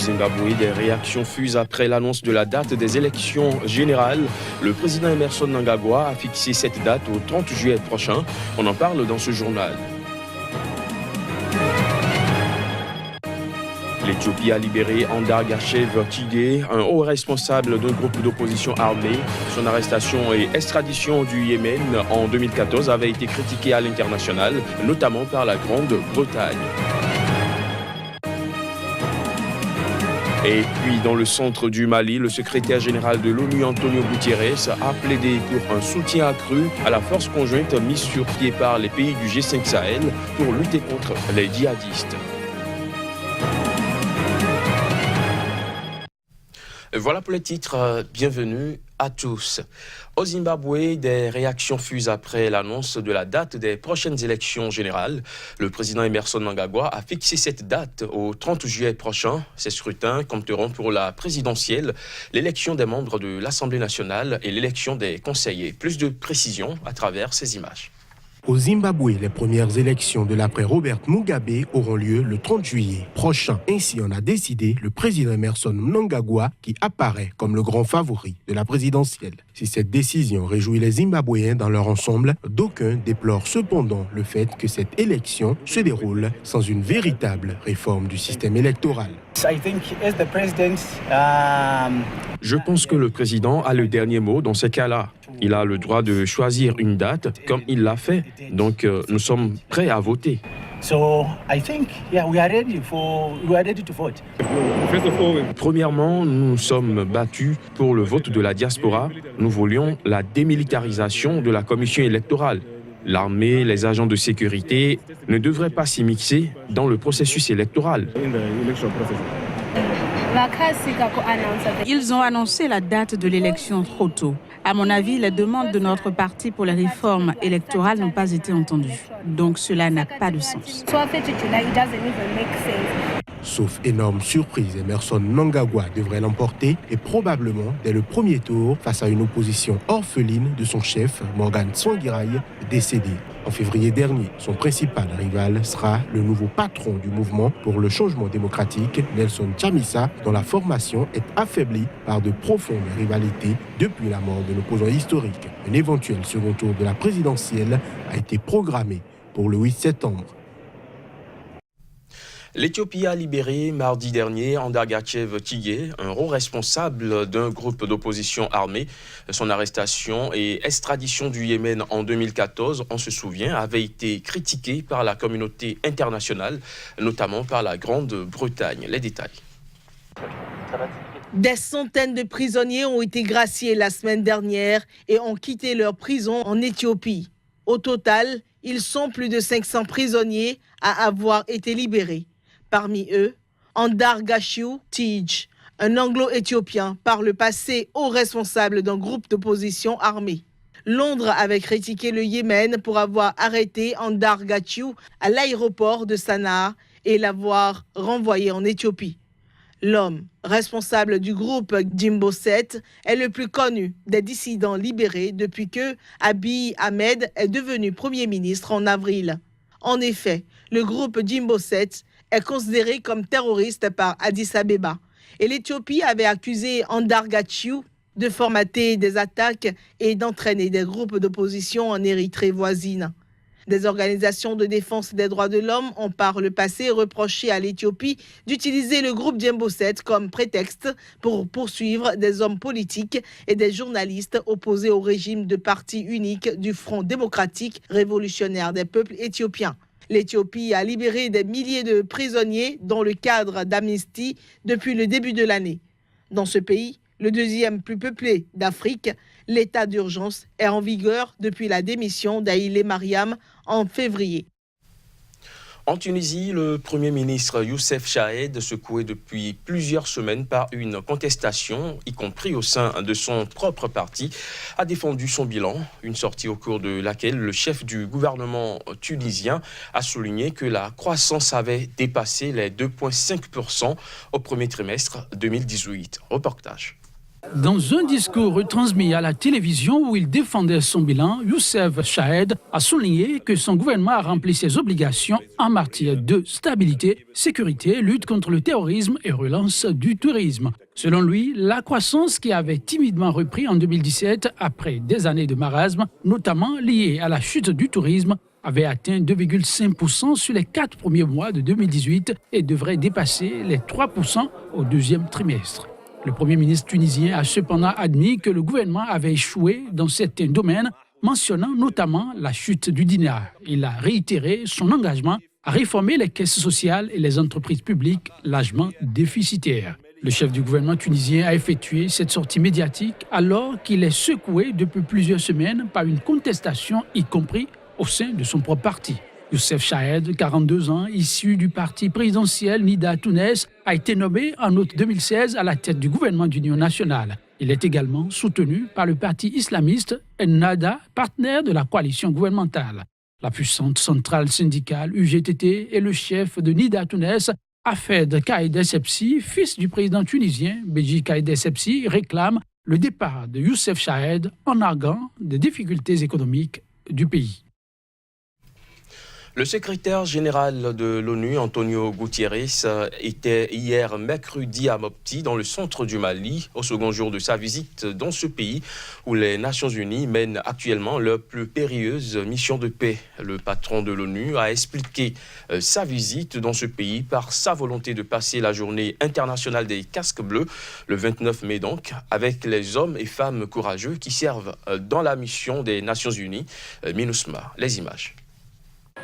Zimbabwe, des réactions fusent après l'annonce de la date des élections générales. Le président Emmerson Mnangagwa a fixé cette date au 30 juillet prochain. On en parle dans ce journal. L'Éthiopie a libéré Andar Gachev Tigé, un haut responsable d'un groupe d'opposition armée. Son arrestation et extradition du Yémen en 2014 avait été critiquée à l'international, notamment par la Grande-Bretagne. Et puis, dans le centre du Mali, le secrétaire général de l'ONU, Antonio Guterres, a plaidé pour un soutien accru à la force conjointe mise sur pied par les pays du G5 Sahel pour lutter contre les djihadistes. Voilà pour les titres. Bienvenue à tous. Au Zimbabwe, des réactions fusent après l'annonce de la date des prochaines élections générales. Le président Emmerson Mnangagwa a fixé cette date au 30 juillet prochain. Ces scrutins compteront pour la présidentielle, l'élection des membres de l'Assemblée nationale et l'élection des conseillers. Plus de précisions à travers ces images. Au Zimbabwe, les premières élections de l'après Robert Mugabe auront lieu le 30 juillet prochain. Ainsi en a décidé le président Emmerson Mnangagwa qui apparaît comme le grand favori de la présidentielle. Si cette décision réjouit les Zimbabwéens dans leur ensemble, d'aucuns déplorent cependant le fait que cette élection se déroule sans une véritable réforme du système électoral. Je pense que le président a le dernier mot dans ces cas-là. Il a le droit de choisir une date comme il l'a fait. Donc nous sommes prêts à voter. Premièrement, nous sommes battus pour le vote de la diaspora. Nous voulions la démilitarisation de la commission électorale. L'armée, les agents de sécurité ne devraient pas s'immiscer dans le processus électoral. Ils ont annoncé la date de l'élection trop tôt. À mon avis, les demandes de notre parti pour les réformes électorales n'ont pas été entendues. Donc cela n'a pas de sens. Sauf énorme surprise, Emmerson Mnangagwa devrait l'emporter et probablement dès le premier tour face à une opposition orpheline de son chef, Morgan Tsvangirai, décédé. En février dernier, son principal rival sera le nouveau patron du mouvement pour le changement démocratique, Nelson Chamisa, dont la formation est affaiblie par de profondes rivalités depuis la mort de l'opposant historique. Un éventuel second tour de la présidentielle a été programmé pour le 8 septembre. L'Éthiopie a libéré mardi dernier Andar Gachev Tigé, un haut responsable d'un groupe d'opposition armée. Son arrestation et extradition du Yémen en 2014, on se souvient, avait été critiquée par la communauté internationale, notamment par la Grande-Bretagne. Les détails. Des centaines de prisonniers ont été graciés la semaine dernière et ont quitté leur prison en Éthiopie. Au total, ils sont plus de 500 prisonniers à avoir été libérés. Parmi eux, Andar Gachev Tigé, un anglo-éthiopien par le passé haut responsable d'un groupe d'opposition armée. Londres avait critiqué le Yémen pour avoir arrêté Andar Gachev à l'aéroport de Sanaa et l'avoir renvoyé en Éthiopie. L'homme responsable du groupe Jimbo 7 est le plus connu des dissidents libérés depuis que Abiy Ahmed est devenu Premier ministre en avril. En effet, le groupe Jimbo 7 est considéré comme terroriste par Addis Abeba. Et l'Éthiopie avait accusé Andar Gachev de formater des attaques et d'entraîner des groupes d'opposition en Érythrée voisine. Des organisations de défense des droits de l'homme ont par le passé reproché à l'Éthiopie d'utiliser le groupe Jimbo 7 comme prétexte pour poursuivre des hommes politiques et des journalistes opposés au régime de parti unique du Front démocratique révolutionnaire des peuples éthiopiens. L'Éthiopie a libéré des milliers de prisonniers dans le cadre d'Amnesty depuis le début de l'année. Dans ce pays, le deuxième plus peuplé d'Afrique, l'état d'urgence est en vigueur depuis la démission d'Haïlé Mariam en février. En Tunisie, le Premier ministre Youssef Chahed, secoué depuis plusieurs semaines par une contestation, y compris au sein de son propre parti, a défendu son bilan. Une sortie au cours de laquelle le chef du gouvernement tunisien a souligné que la croissance avait dépassé les 2,5% au premier trimestre 2018. Reportage. Dans un discours retransmis à la télévision où il défendait son bilan, Youssef Chahed a souligné que son gouvernement a rempli ses obligations en matière de stabilité, sécurité, lutte contre le terrorisme et relance du tourisme. Selon lui, la croissance qui avait timidement repris en 2017 après des années de marasme, notamment liée à la chute du tourisme, avait atteint 2,5% sur les 4 premiers mois de 2018 et devrait dépasser les 3% au deuxième trimestre. Le Premier ministre tunisien a cependant admis que le gouvernement avait échoué dans certains domaines, mentionnant notamment la chute du dinar. Il a réitéré son engagement à réformer les caisses sociales et les entreprises publiques largement déficitaires. Le chef du gouvernement tunisien a effectué cette sortie médiatique alors qu'il est secoué depuis plusieurs semaines par une contestation, y compris au sein de son propre parti. Youssef Chahed, 42 ans, issu du parti présidentiel Nida Tounes, a été nommé en août 2016 à la tête du gouvernement d'union nationale. Il est également soutenu par le parti islamiste Ennahda, partenaire de la coalition gouvernementale. La puissante centrale syndicale UGTT et le chef de Nida Tounes, Hafed Kaïd Essebsi, fils du président tunisien Béji Kaïd Essebsi, réclame le départ de Youssef Chahed en arguant des difficultés économiques du pays. Le secrétaire général de l'ONU, Antonio Guterres, était hier mercredi à Mopti, dans le centre du Mali, au second jour de sa visite dans ce pays où les Nations Unies mènent actuellement leur plus périlleuse mission de paix. Le patron de l'ONU a expliqué sa visite dans ce pays par sa volonté de passer la journée internationale des casques bleus, le 29 mai donc, avec les hommes et femmes courageux qui servent dans la mission des Nations Unies, MINUSMA. Les images.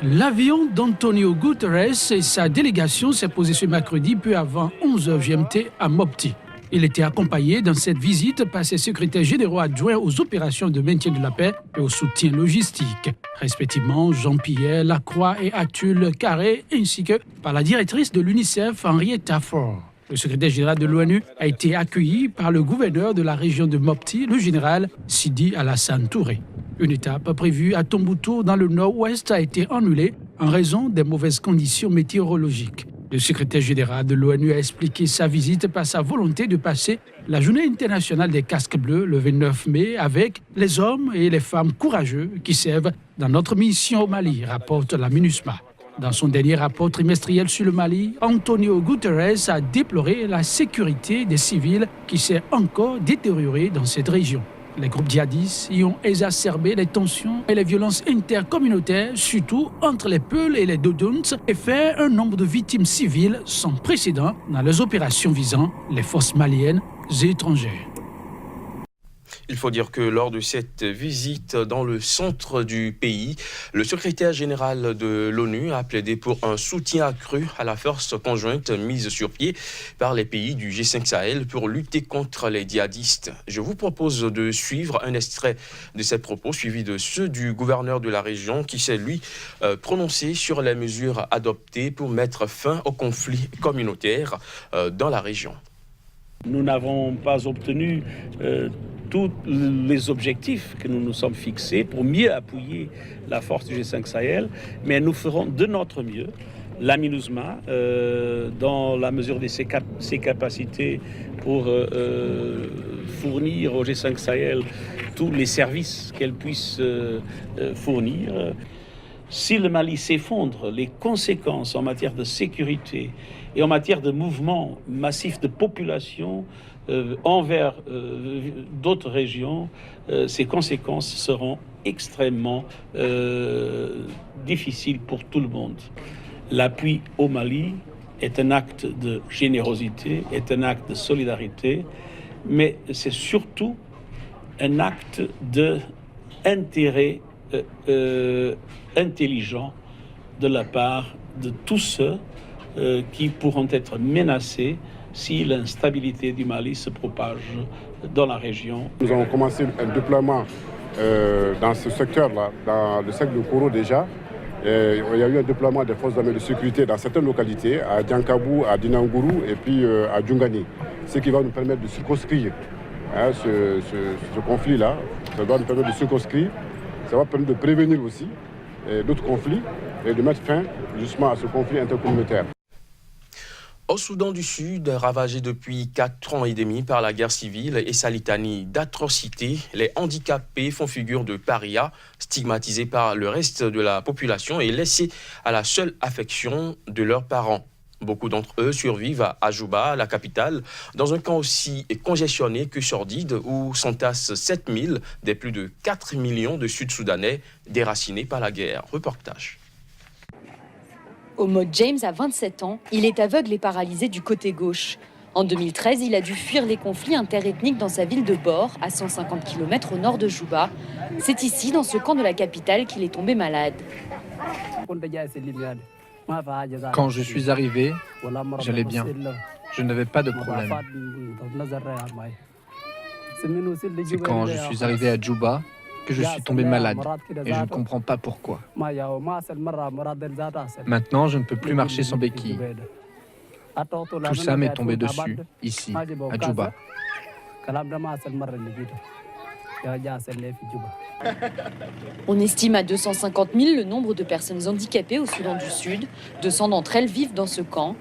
L'avion d'Antonio Guterres et sa délégation s'est posé ce mercredi peu avant 11h GMT à Mopti. Il était accompagné dans cette visite par ses secrétaires généraux adjoints aux opérations de maintien de la paix et au soutien logistique, respectivement Jean-Pierre Lacroix et Atul Carré, ainsi que par la directrice de l'UNICEF, Henrietta Fore. Le secrétaire général de l'ONU a été accueilli par le gouverneur de la région de Mopti, le général Sidi Alassane Touré. Une étape prévue à Tombouctou dans le nord-ouest a été annulée en raison des mauvaises conditions météorologiques. Le secrétaire général de l'ONU a expliqué sa visite par sa volonté de passer la journée internationale des casques bleus le 29 mai avec les hommes et les femmes courageux qui servent dans notre mission au Mali, rapporte la MINUSMA. Dans son dernier rapport trimestriel sur le Mali, Antonio Guterres a déploré la sécurité des civils qui s'est encore détériorée dans cette région. Les groupes djihadistes y ont exacerbé les tensions et les violences intercommunautaires, surtout entre les Peuls et les Dodons, et fait un nombre de victimes civiles sans précédent dans les opérations visant les forces maliennes et étrangères. Il faut dire que lors de cette visite dans le centre du pays, le secrétaire général de l'ONU a plaidé pour un soutien accru à la force conjointe mise sur pied par les pays du G5 Sahel pour lutter contre les djihadistes. Je vous propose de suivre un extrait de ces propos suivi de ceux du gouverneur de la région qui s'est lui prononcé sur les mesures adoptées pour mettre fin au conflit communautaire dans la région. Nous n'avons pas obtenu tous les objectifs que nous nous sommes fixés pour mieux appuyer la force du G5 Sahel, mais nous ferons de notre mieux. La MINUSMA, dans la mesure de ses capacités pour fournir au G5 Sahel tous les services qu'elle puisse fournir. Si le Mali s'effondre, les conséquences en matière de sécurité et en matière de mouvement massif de population envers d'autres régions, ces conséquences seront extrêmement difficiles pour tout le monde. L'appui au Mali est un acte de générosité, est un acte de solidarité, mais c'est surtout un acte d'intérêt intelligent de la part de tous ceux qui pourront être menacés si l'instabilité du Mali se propage dans la région. Nous avons commencé un déploiement dans ce secteur-là, dans le secteur de Koro déjà. Il y a eu un déploiement des forces armées de sécurité dans certaines localités, à Diankabou, à Dinangourou et puis à Djungani. Ce qui va nous permettre de circonscrire ce conflit-là. Ça va nous permettre de circonscrire. Ça va permettre de prévenir aussi d'autres conflits et de mettre fin justement à ce conflit intercommunautaire. Au Soudan du Sud, ravagé depuis 4 ans et demi par la guerre civile et sa litanie d'atrocités, les handicapés font figure de parias, stigmatisés par le reste de la population et laissés à la seule affection de leurs parents. Beaucoup d'entre eux survivent à Juba, la capitale, dans un camp aussi congestionné que sordide où s'entassent 7000 des plus de 4 millions de Sud-Soudanais déracinés par la guerre. Reportage. Omod James a 27 ans, il est aveugle et paralysé du côté gauche. En 2013, il a dû fuir les conflits interethniques dans sa ville de Bor, à 150 km au nord de Juba. C'est ici, dans ce camp de la capitale, qu'il est tombé malade. Quand je suis arrivé, j'allais bien. Je n'avais pas de problème. C'est quand je suis arrivé à Juba que je suis tombé malade et je ne comprends pas pourquoi. Maintenant, je ne peux plus marcher sans béquille. Tout ça m'est tombé dessus, ici, à Juba. On estime à 250 000 le nombre de personnes handicapées au Soudan du Sud. 200 d'entre elles vivent dans ce camp.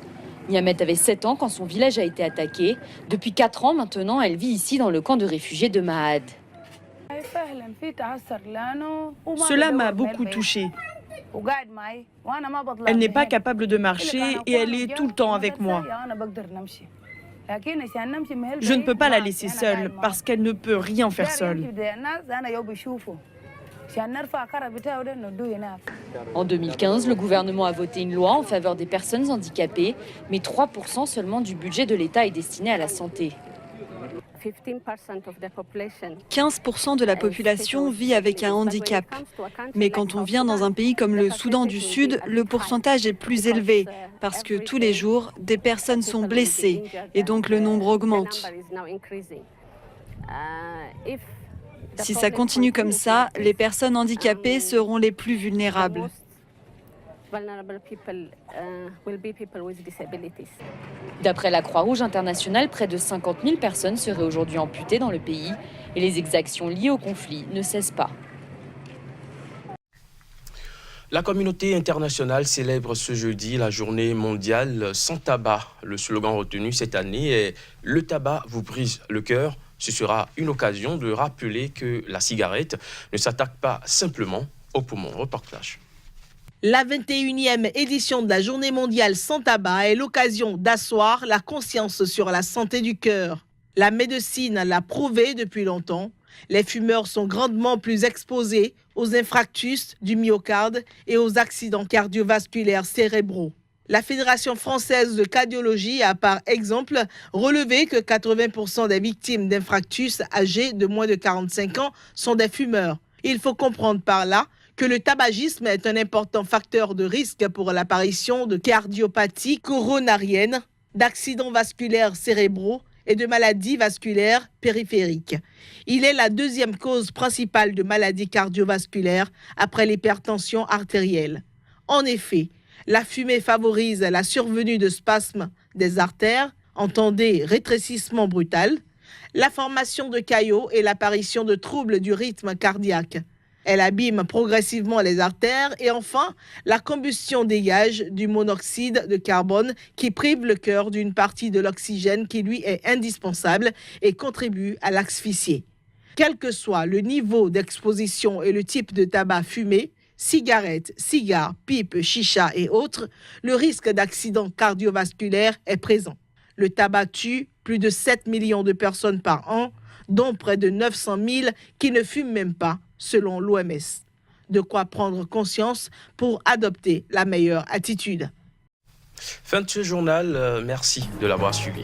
Niamet avait 7 ans quand son village a été attaqué. Depuis 4 ans maintenant, elle vit ici dans le camp de réfugiés de Mahad. Cela m'a beaucoup touchée. Elle n'est pas capable de marcher et elle est tout le temps avec moi. Je ne peux pas la laisser seule parce qu'elle ne peut rien faire seule. En 2015, le gouvernement a voté une loi en faveur des personnes handicapées, mais 3% seulement du budget de l'État est destiné à la santé. 15% de la population vit avec un handicap. Mais quand on vient dans un pays comme le Soudan du Sud, le pourcentage est plus élevé parce que tous les jours, des personnes sont blessées et donc le nombre augmente. Si ça continue comme ça, les personnes handicapées seront les plus vulnérables. D'après la Croix-Rouge internationale, près de 50 000 personnes seraient aujourd'hui amputées dans le pays et les exactions liées au conflit ne cessent pas. La communauté internationale célèbre ce jeudi la journée mondiale sans tabac. Le slogan retenu cette année est « Le tabac vous brise le cœur ». Ce sera une occasion de rappeler que la cigarette ne s'attaque pas simplement aux poumons. Reportage. La 21e édition de la Journée mondiale sans tabac est l'occasion d'asseoir la conscience sur la santé du cœur. La médecine l'a prouvé depuis longtemps. Les fumeurs sont grandement plus exposés aux infarctus du myocarde et aux accidents cardiovasculaires cérébraux. La Fédération française de cardiologie a par exemple relevé que 80% des victimes d'infarctus âgées de moins de 45 ans sont des fumeurs. Il faut comprendre par là que le tabagisme est un important facteur de risque pour l'apparition de cardiopathies coronariennes, d'accidents vasculaires cérébraux et de maladies vasculaires périphériques. Il est la deuxième cause principale de maladies cardiovasculaires après l'hypertension artérielle. En effet, la fumée favorise la survenue de spasmes des artères, entendez rétrécissement brutal, la formation de caillots et l'apparition de troubles du rythme cardiaque. Elle abîme progressivement les artères et enfin, la combustion dégage du monoxyde de carbone qui prive le cœur d'une partie de l'oxygène qui lui est indispensable et contribue à l'asphyxier. Quel que soit le niveau d'exposition et le type de tabac fumé, cigarettes, cigares, pipes, chicha et autres, le risque d'accident cardiovasculaire est présent. Le tabac tue plus de 7 millions de personnes par an, dont près de 900 000 qui ne fument même pas, selon l'OMS. De quoi prendre conscience pour adopter la meilleure attitude. Fin de ce journal, merci de l'avoir suivi.